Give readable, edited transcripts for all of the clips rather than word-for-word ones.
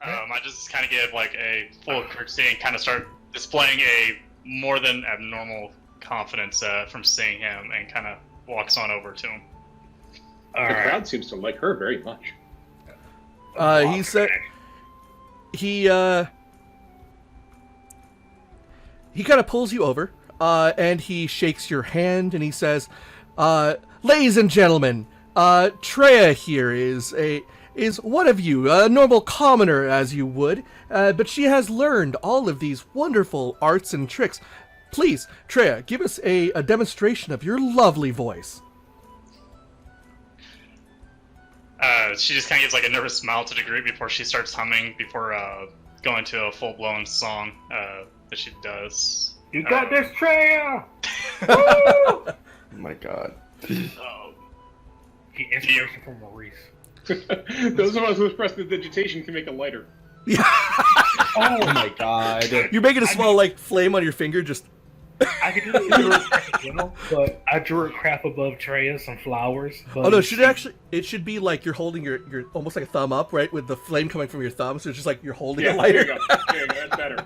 I just kind of give like a full courtesy and kind of start displaying a more than abnormal confidence from seeing him, and kind of walks on over to him. The crowd seems to like her very much. He said he kind of pulls you over, and he shakes your hand, and he says, "Ladies and gentlemen, Treya here is one of you, a normal commoner as you would, but she has learned all of these wonderful arts and tricks. Please, Treya, give us a demonstration of your lovely voice." She just kind of gives like a nervous smile to the group before she starts humming, before going to a full-blown song that she does. You got this, Treya! Oh my god. He inspiration from Maurice. Those of us who press the digitation can make a lighter. Oh my god. You're making a small like flame on your finger, just. I could do the druid craft, but I drew a craft above Treya, some flowers. But Oh no! It should be like you're holding your almost like a thumb up, right, with the flame coming from your thumb. So it's just like you're holding a lighter. There you go. There you go. That's better.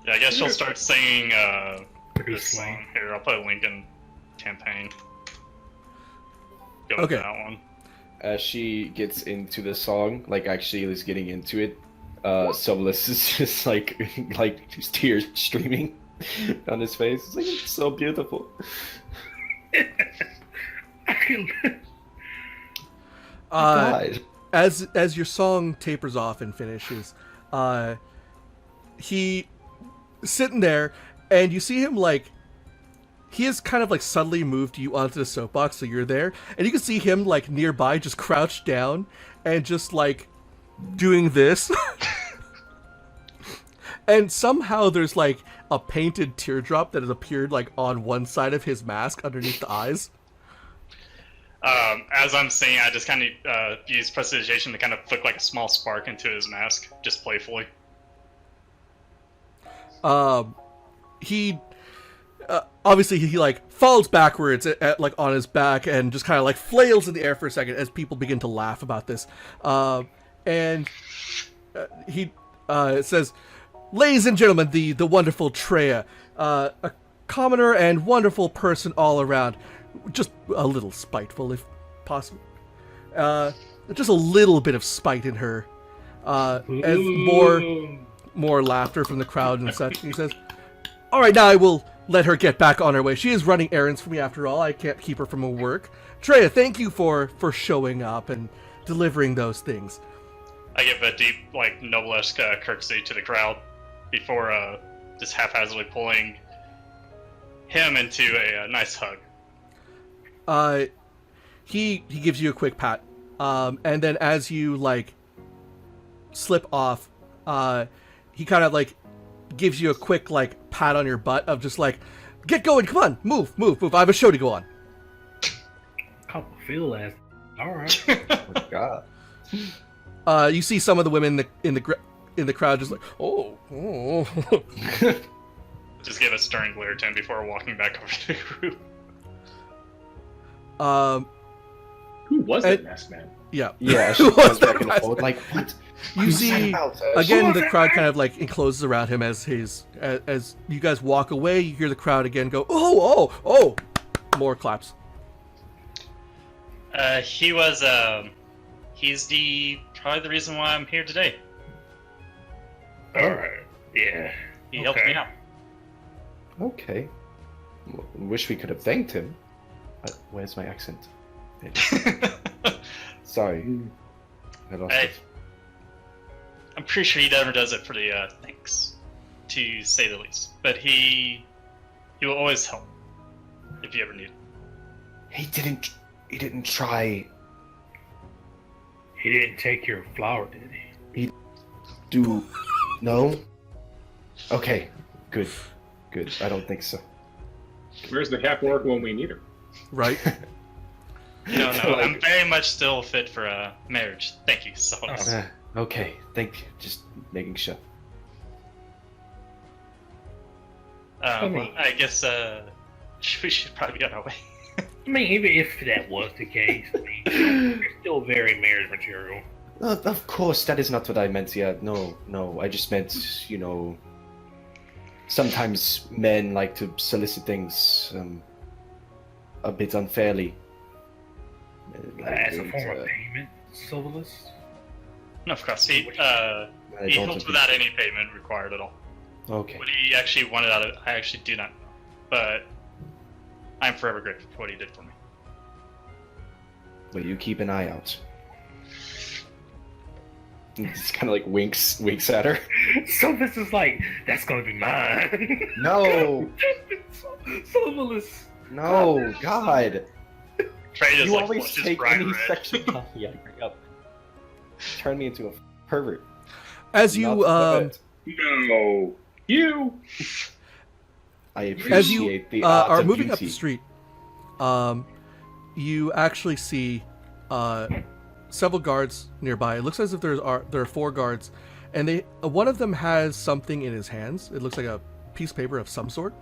Yeah, I guess she'll start singing Produce this Lane. song. Here, I'll put a link in campaign. Go with Okay. that one. As she gets into the song, like actually is getting into it, Sublis is just like just tears streaming on his face. It's like, it's so beautiful. God. As your song tapers off and finishes, he sitting there, and you see him like he has kind of like subtly moved you onto the soapbox, so you're there, and you can see him like nearby, just crouched down and just like doing this. And somehow there's like a painted teardrop that has appeared like on one side of his mask underneath the eyes. As I'm saying, I just kind of use prestidigitation to kind of flick like a small spark into his mask, just playfully. He obviously he like falls backwards at like on his back and just kind of like flails in the air for a second as people begin to laugh about this. And he says, "Ladies and gentlemen, the wonderful Treya, a commoner and wonderful person all around. Just a little spiteful, if possible. Just a little bit of spite in her." As more laughter from the crowd and such. He says, "All right, now I will let her get back on her way. She is running errands for me after all. I can't keep her from her work. Treya, thank you for showing up and delivering those things." I give a deep, like, noblesque courtesy to the crowd before just haphazardly pulling him into a nice hug. He gives you a quick pat, and then as you like slip off, he kind of like gives you a quick like pat on your butt of just like, "Get going, come on, move. I have a show to go on." Couple feel as. All right. Oh my god. You see some of the women in the crowd just like, oh. Just give a stern glare to him before walking back over to the group. Who was that masked man? Yeah. Yeah, she What's goes that back and mask? forth like, what? You see, about again, the crowd kind of like encloses around him as you guys walk away. You hear the crowd again go, oh, more claps. He's probably the reason why I'm here today. All right. Yeah. He helped me out. Okay. Wish we could have thanked him. Where's my accent? Sorry. I lost it. I'm pretty sure he never does it for the thanks, to say the least. But he will always help if you ever need. He didn't try. He didn't take your flower, did he? Do no? Okay, good. I don't think so. Where's the half orc when we need her? Right? No, Like- I'm very much still fit for marriage. Thank you so much. Okay, thank you. Just making sure. I guess we should probably be on our way. I mean, even if that was the case, I mean, you're still very marriage material. Of course, that is not what I meant. Yeah, no. I just meant, sometimes men like to solicit things a bit unfairly. As a form of payment, Sobolus? No, of course. He don't helps without any payment required at all. Okay. What he actually wanted out of it, I actually do not know. But I'm forever grateful for what he did for me. Well, you keep an eye out. Just kind of like winks at her. So this is like, that's gonna be mine. No, Sobolus. no, God. Trey just You like always flushes take bright any red. sexual. Yeah, bring up. Turn me into a pervert. As Not you the No. You. I as you appreciate the art are of moving up the beauty. street, you actually see several guards nearby. It looks as if there are 4 guards, and one of them has something in his hands. It looks like a piece of paper of some sort,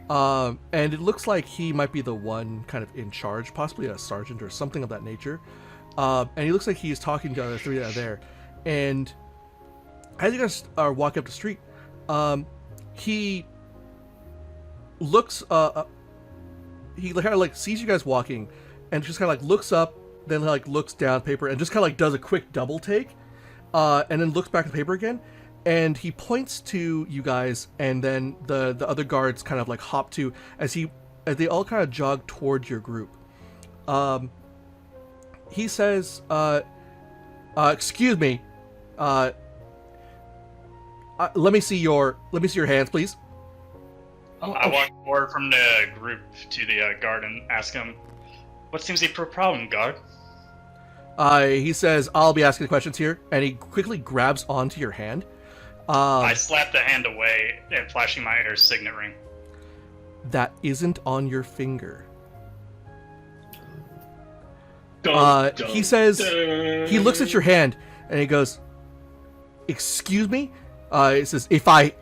and it looks like he might be the one kind of in charge, possibly a sergeant or something of that nature. And he looks like he's talking to the other 3 that are there. And as you guys are walking up the street, he looks he kind of like sees you guys walking and just kind of like looks up, then like looks down paper and just kind of like does a quick double take, and then looks back at the paper again, and he points to you guys, and then the other guards kind of like hop to as they all kind of jog toward your group. He says, excuse me, let me see your hands, please. I walk forward from the group to the guard and ask him, what seems to be the problem, guard? He says, I'll be asking the questions here, and he quickly grabs onto your hand. I slap the hand away and flashing my air signet ring. That isn't on your finger. He says, he looks at your hand, and he goes, excuse me? He says, if I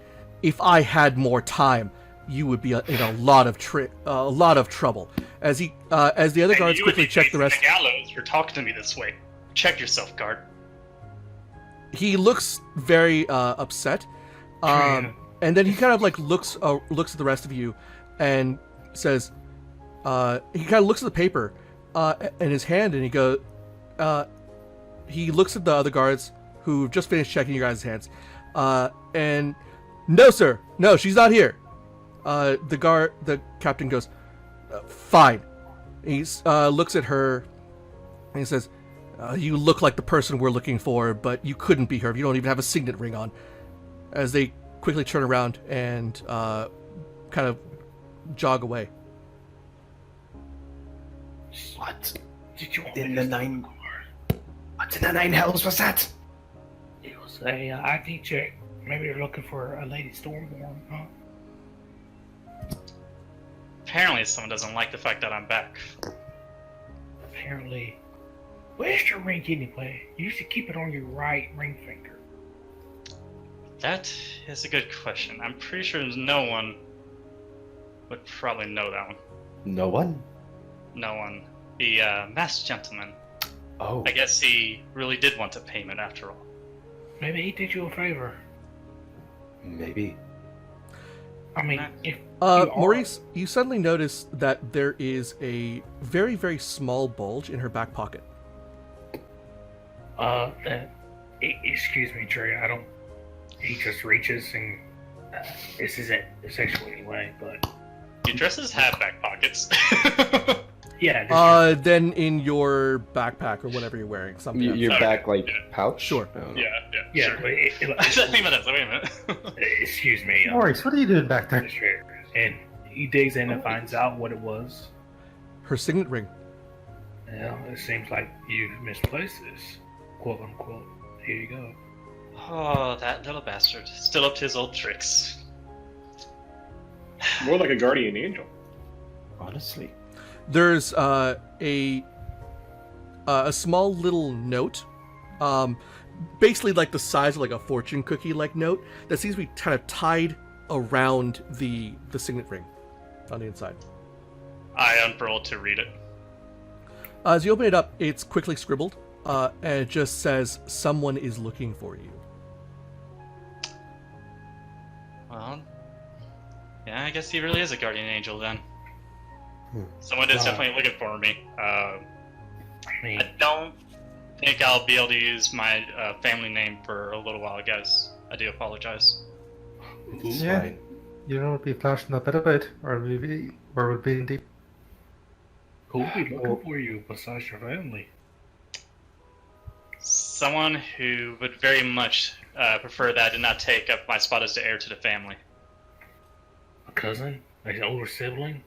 had more time, you would be in a lot of trouble. As the other guards quickly check the rest. The gallows for talking to me this way. Check yourself, guard. He looks very upset, and then he kind of like looks at the rest of you, and says, he kind of looks at the paper in his hand, and he looks at the other guards who just finished checking your guys' hands, and no, sir, no, she's not here. The captain goes, fine. He looks at her, and he says, you look like the person we're looking for, but you couldn't be her if you don't even have a signet ring on. As they quickly turn around and kind of jog away. What? Did you want In me the to stop nine- the car? What in the 9 hells was that? It was a ID check. Maybe they're looking for a Lady Stormborn, huh? Apparently someone doesn't like the fact that I'm back. Apparently. Where's your ring anyway? You should keep it on your right ring finger. That is a good question. I'm pretty sure no one would probably know that one. No one? No one. The masked gentleman. Oh. I guess he really did want a payment after all. Maybe he did you a favor. Maybe. I mean, if you are- Maurice, you suddenly notice that there is a very, very small bulge in her back pocket. Excuse me, Trey. I don't. He just reaches and this isn't sexual anyway, but Your dresses have back pockets. yeah. Then in your backpack or whatever you're wearing, something. Your Okay, back, like, yeah. pouch? Sure. I don't know. yeah, Sure. Sure. I didn't think about that. Wait a minute. Excuse me. Maurice, what are you doing back there? And he digs in and finds out what it was. Her signet ring. Well, it seems like you've misplaced this, quote unquote. Here you go. Oh, that little bastard. Still up to his old tricks. More like a guardian angel. Honestly. There's a small little note, basically like the size of like a fortune cookie like note that seems to be kind of tied around the signet ring on the inside. I unfurl to read it. As you open it up, it's quickly scribbled, and it just says, "Someone is looking for you." Well, yeah, I guess he really is a guardian angel then. Someone is definitely looking for me. I mean, I don't think I'll be able to use my family name for a little while, guys. I do apologize. It's Yeah. fine. You know, be flashing a bit about, or maybe where would be indeed. who'll be looking for you besides your family? Someone who would very much prefer that I did not take up my spot as the heir to the family. A cousin? Like an older sibling?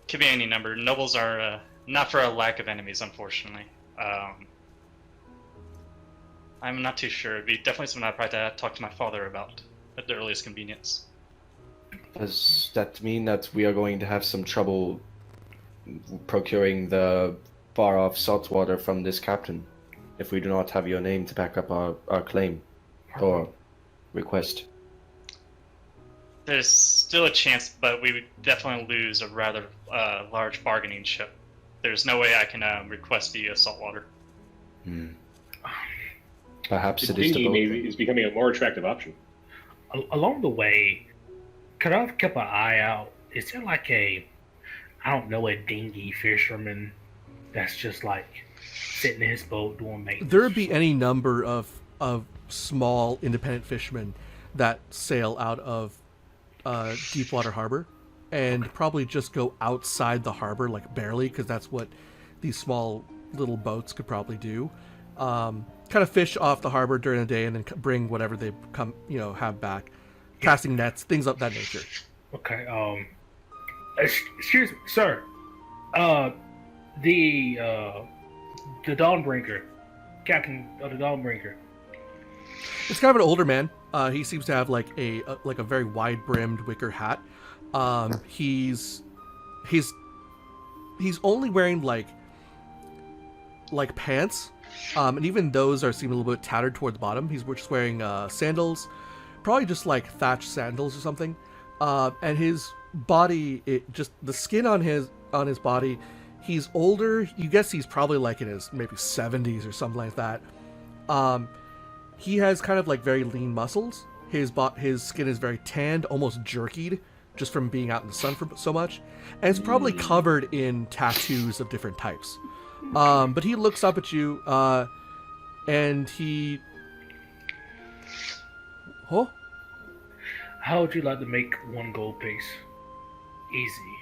Could be any number. Nobles are not for a lack of enemies, unfortunately. I'm not too sure. It'd be definitely something I'd probably have to talk to my father about at the earliest convenience. Does that mean that we are going to have some trouble procuring the far-off salt water from this captain if we do not have your name to back up our claim or request? There's still a chance, but we would definitely lose a rather large bargaining chip. There's no way I can request the salt water. Perhaps The it is the dinghy boat. maybe is becoming a more attractive option. Along the way, could I have kept an eye out? Is there like a dinghy fisherman that's just like sitting in his boat doing maintenance? There would be any number of small independent fishermen that sail out of Deepwater Harbor and probably just go outside the harbor, like barely, because that's what these small little boats could probably do. Kind of fish off the harbor during the day and then bring whatever they have back, casting nets, things of that nature. Okay. Excuse me, sir. The Dawnbringer, Captain of the Dawnbringer. It's kind of an older man. He seems to have like a very wide brimmed wicker hat. He's only wearing like pants, and even those seem a little bit tattered toward the bottom. He's just wearing sandals, probably just like thatched sandals or something. And his body, the skin on his body, he's older. You guess he's probably like in his maybe 70s or something like that. He has kind of like very lean muscles. His skin is very tanned, almost jerkied, just from being out in the sun for so much, and it's probably covered in tattoos of different types. But he looks up at you, and he... Huh? How would you like to make one gold piece? Easy.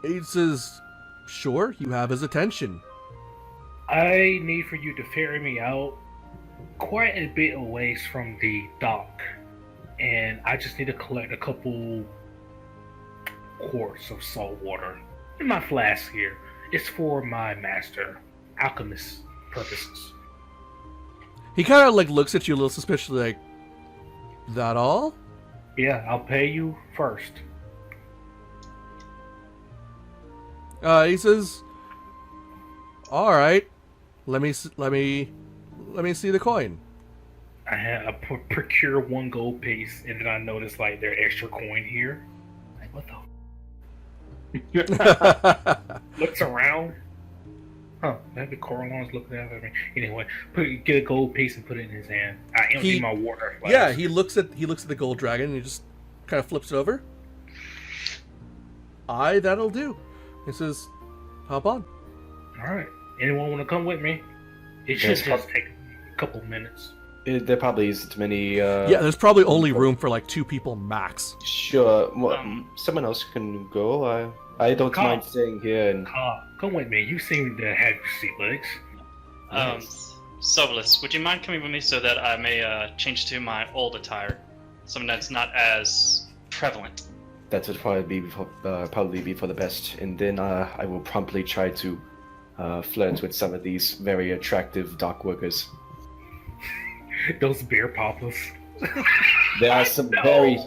He says, "Sure, you have his attention." I need for you to ferry me out quite a bit of ways from the dock, and I just need to collect a couple quarts of salt water in my flask here. It's for my master, alchemist purposes. He kind of like looks at you a little suspiciously, like, "That all?" Yeah, I'll pay you first. He says, "All right, let me see the coin." I procure one gold piece, and then I notice like there's extra coin here. Like, what the? Looks around. Huh? Maybe Coralon's looking at me. Anyway, get a gold piece and put it in his hand. I empty my water flask. Yeah, he looks at the gold dragon and he just kind of flips it over. That'll do. He says, "Hop on." All right. Anyone want to come with me? It should just take a couple minutes. There probably isn't many. Yeah, there's probably only room for like 2 people max. Sure. Well, someone else can go. I don't mind staying here and. Come with me. You seem to have your sea legs. Sobolus, would you mind coming with me so that I may change to my old attire? Something that's not as prevalent. That would probably be for the best, and then I will promptly try to flirt with some of these very attractive dock workers. Those beer poppers. There are some very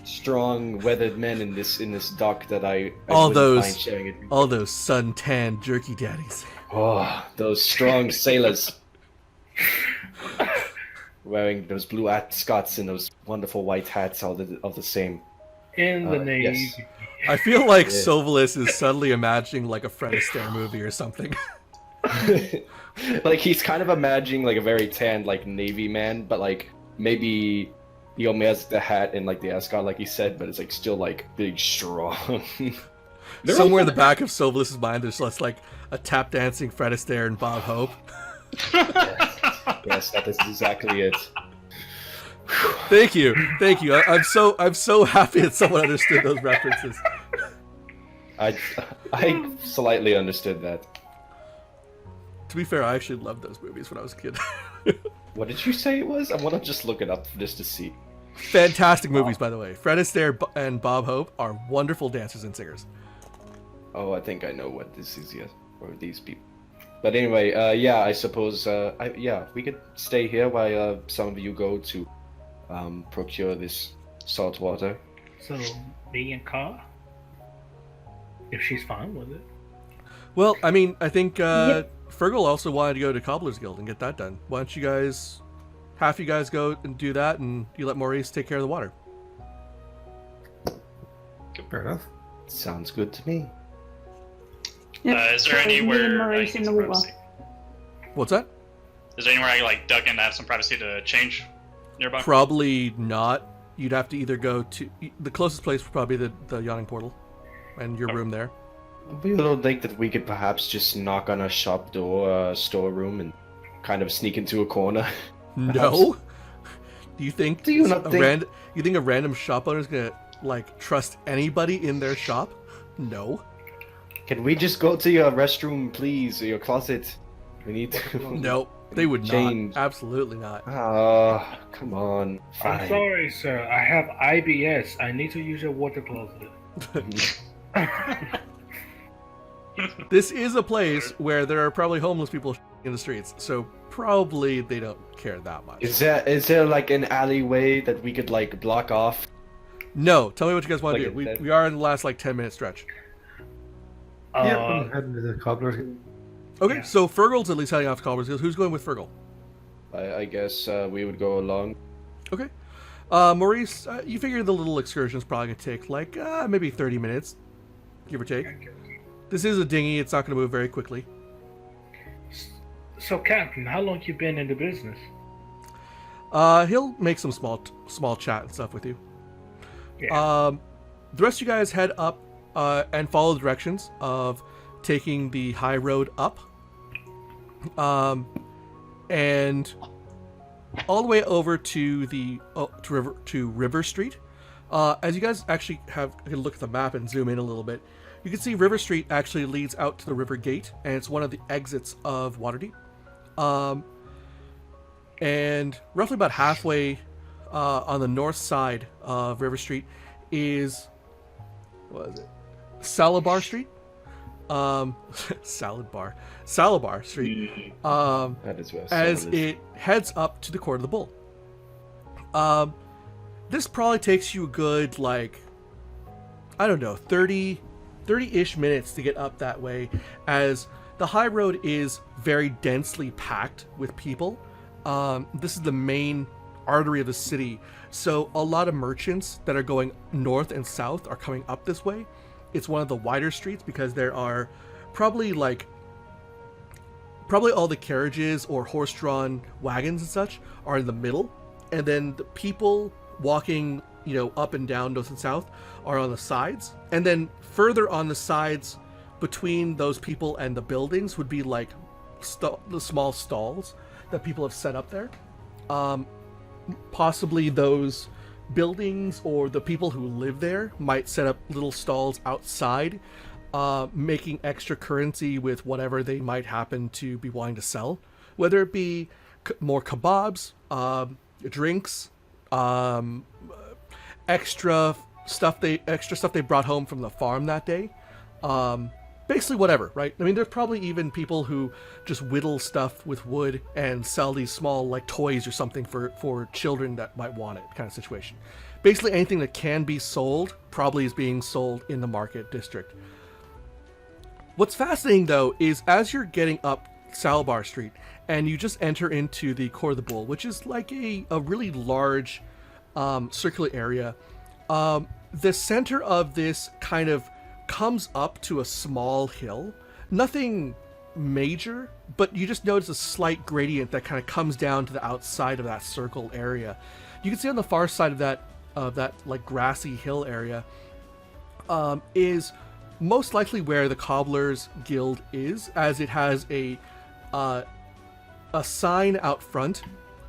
strong weathered men in this dock that I wouldn't mind sharing it. All those sun-tanned jerky daddies. Oh, those strong sailors wearing those blue ascots and those wonderful white hats, all the same. In the Navy. yes. I feel like Yeah. Sovalis is suddenly imagining like a Fred Astaire movie or something. Like he's kind of imagining like a very tanned like Navy man, but like maybe he only has the hat and like the ascot like he said, but it's like still like big strong. Somewhere in the back of Sovalis' mind, there's just like a tap dancing Fred Astaire and Bob Hope. Yes, that is exactly it. Thank you. I'm so happy that someone understood those references. I slightly understood that. To be fair, I actually loved those movies when I was a kid. What did you say it was? I want to just look it up just to see. Fantastic movies, by the way. Fred Astaire and Bob Hope are wonderful dancers and singers. Oh, I think I know what this is, yes, or these people. But anyway, yeah, I suppose, yeah, we could stay here while some of you go to procure this salt water. So, me and Ka? If she's fine with it. Well, I mean, I think Fergal also wanted to go to Cobbler's Guild and get that done. Why don't you guys, half you guys go and do that, and you let Maurice take care of the water. Fair enough. Sounds good to me. Is there So me and anywhere I Maurice can in get the some water. privacy? What's that? Is there anywhere I can like duck in to have some privacy to change nearby? Probably not. You'd have to either go to the closest place would probably be the yawning portal, and your room there. We don't think that we could perhaps just knock on a shop door, storeroom, and kind of sneak into a corner. No. Do you think? Do you not think- You think a random shop owner is gonna like trust anybody in their shop? No. Can we just go to your restroom, please, or your closet? We need to. No. They would Change. not. Absolutely not. Ah, come on. I'm Fine. sorry, sir. I have IBS. I need to use your water closet. This is a place where there are probably homeless people in the streets, so probably they don't care that much. Is there like an alleyway that we could like block off? No. Tell me what you guys want to Like do. that- We are in the last like 10-minute stretch. Yeah, I'm heading to the cobbler's. Okay, Yeah. so Fergal's at least heading off to Cobbler's Guild. Who's going with Fergal? I guess we would go along. Okay. Maurice, you figure the little excursion is probably going to take like maybe 30 minutes, give or take. This is a dinghy. It's not going to move very quickly. So, Captain, how long you been in the business? He'll make some small chat and stuff with you. Yeah. The rest of you guys head up and follow the directions of taking the high road up. And all the way over to the to River Street. As you guys actually can look at the map and zoom in a little bit, you can see River Street actually leads out to the River Gate, and it's one of the exits of Waterdeep. And roughly about halfway on the north side of River Street is, what is it? Salabar Street. Salabar Street. That is where As someone is. it heads up to the Court of the Bull. This probably takes you a good, like, I don't know, 30-ish minutes to get up that way, as the high road is very densely packed with people. This is the main artery of the city, so a lot of merchants that are going north and south are coming up this way. It's one of the wider streets because there are probably all the carriages or horse-drawn wagons and such are in the middle, and then the people walking, up and down north and south are on the sides, and then further on the sides between those people and the buildings would be like the small stalls that people have set up there. Possibly those buildings or the people who live there might set up little stalls outside, making extra currency with whatever they might happen to be wanting to sell, whether it be more kebabs, drinks, extra stuff they brought home from the farm that day. Basically whatever, right? I mean, there's probably even people who just whittle stuff with wood and sell these small, like, toys or something for children that might want it, kind of situation. Basically anything that can be sold probably is being sold in the market district. What's fascinating, though, is as you're getting up Salabar Street and you just enter into the Court of the Bull, which is like a really large circular area, The center of this kind of comes up to a small hill. Nothing major, but you just notice a slight gradient that kind of comes down to the outside of that circle area. You can see on the far side of that like grassy hill area is most likely where the Cobblers Guild is, as it has a sign out front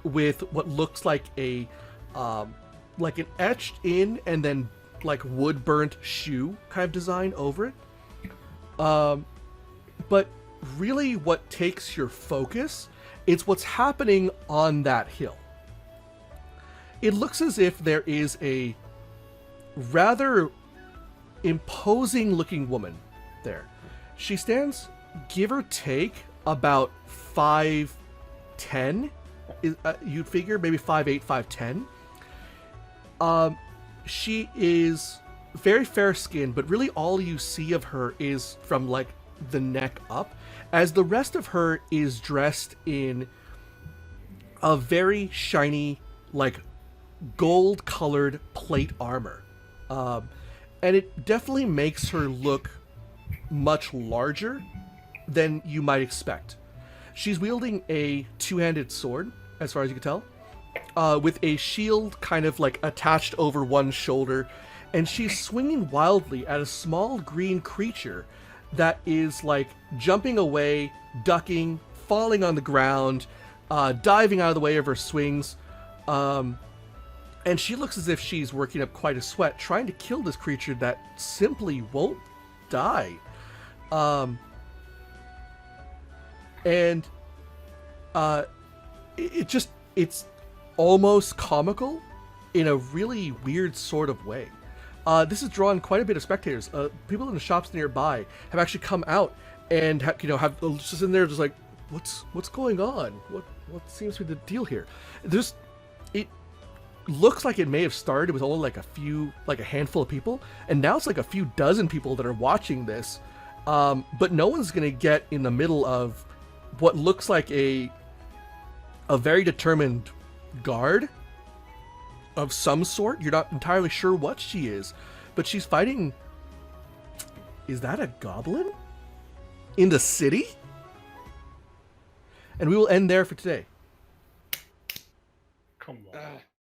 with what looks like an etched in and then like wood burnt shoe kind of design over it. But really what takes your focus is what's happening on that hill. It looks as if there is a rather imposing looking woman there. She stands, give or take, about 5'10". You'd figure maybe 5'8", 5'10". She is very fair skinned, but really all you see of her is from like the neck up, as the rest of her is dressed in a very shiny, like gold colored plate armor. And it definitely makes her look much larger than you might expect. She's wielding a two-handed sword, as far as you can tell, with a shield kind of like attached over one shoulder, and she's swinging wildly at a small green creature that is like jumping away, ducking, falling on the ground, diving out of the way of her swings. And she looks as if she's working up quite a sweat, trying to kill this creature that simply won't die. It's almost comical in a really weird sort of way. This has drawn quite a bit of spectators. People in the shops nearby have actually come out and have just in there just like, what's going on? What seems to be the deal here? It looks like it may have started with only like a handful of people, and now it's like a few dozen people that are watching this. But no one's gonna get in the middle of what looks like a very determined guard of some sort. You're not entirely sure what she is, but she's fighting. Is that a goblin in the city? And we will end there for today. Come on.